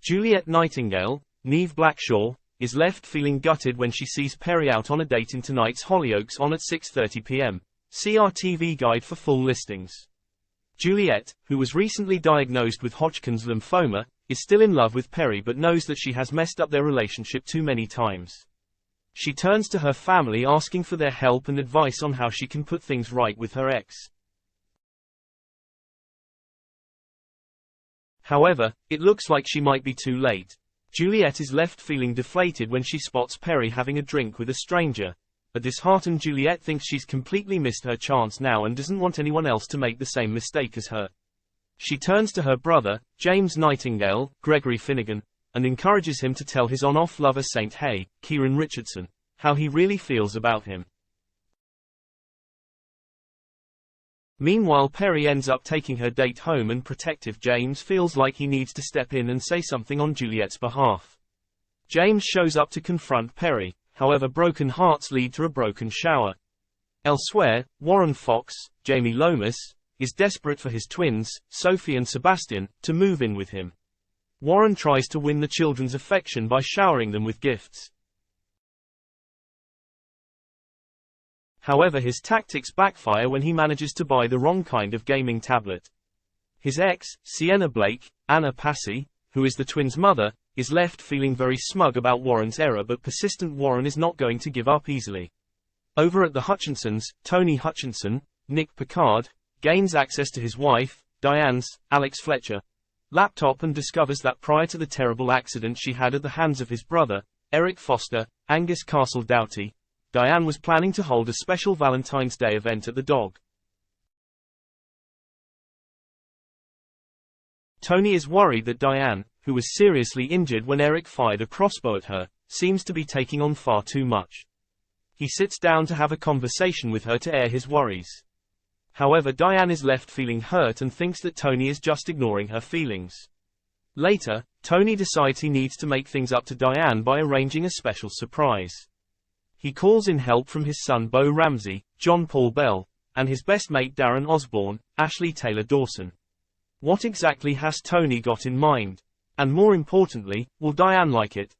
Juliet Nightingale, Neve Blackshaw, is left feeling gutted when she sees Perry out on a date in tonight's Hollyoaks on at 6:30 p.m. See our TV guide for full listings. Juliet, who was recently diagnosed with Hodgkin's lymphoma, is still in love with Perry but knows that she has messed up their relationship too many times. She turns to her family asking for their help and advice on how she can put things right with her ex. However, it looks like she might be too late. Juliet is left feeling deflated when she spots Perry having a drink with a stranger. A disheartened Juliet thinks she's completely missed her chance now and doesn't want anyone else to make the same mistake as her. She turns to her brother, James Nightingale, Gregory Finnegan, and encourages him to tell his on-off lover St. Hay, Kieran Richardson, how he really feels about him. Meanwhile, Perry ends up taking her date home and protective James feels like he needs to step in and say something on Juliet's behalf. James shows up to confront Perry, however broken hearts lead to a broken shower. Elsewhere, Warren Fox, Jamie Lomas, is desperate for his twins, Sophie and Sebastian, to move in with him. Warren tries to win the children's affection by showering them with gifts. However, his tactics backfire when he manages to buy the wrong kind of gaming tablet. His ex, Sienna Blake, Anna Passy, who is the twins' mother, is left feeling very smug about Warren's error, but persistent Warren is not going to give up easily. Over at the Hutchinsons, Tony Hutchinson, Nick Picard, gains access to his wife, Diane's, Alex Fletcher, laptop and discovers that prior to the terrible accident she had at the hands of his brother, Eric Foster, Angus Castle Doughty, Diane was planning to hold a special Valentine's Day event at the Dog. Tony is worried that Diane, who was seriously injured when Eric fired a crossbow at her, seems to be taking on far too much. He sits down to have a conversation with her to air his worries. However, Diane is left feeling hurt and thinks that Tony is just ignoring her feelings. Later, Tony decides he needs to make things up to Diane by arranging a special surprise. He calls in help from his son Bo Ramsey, John Paul Bell, and his best mate Darren Osborne, Ashley Taylor Dawson. What exactly has Tony got in mind? And more importantly, will Diane like it?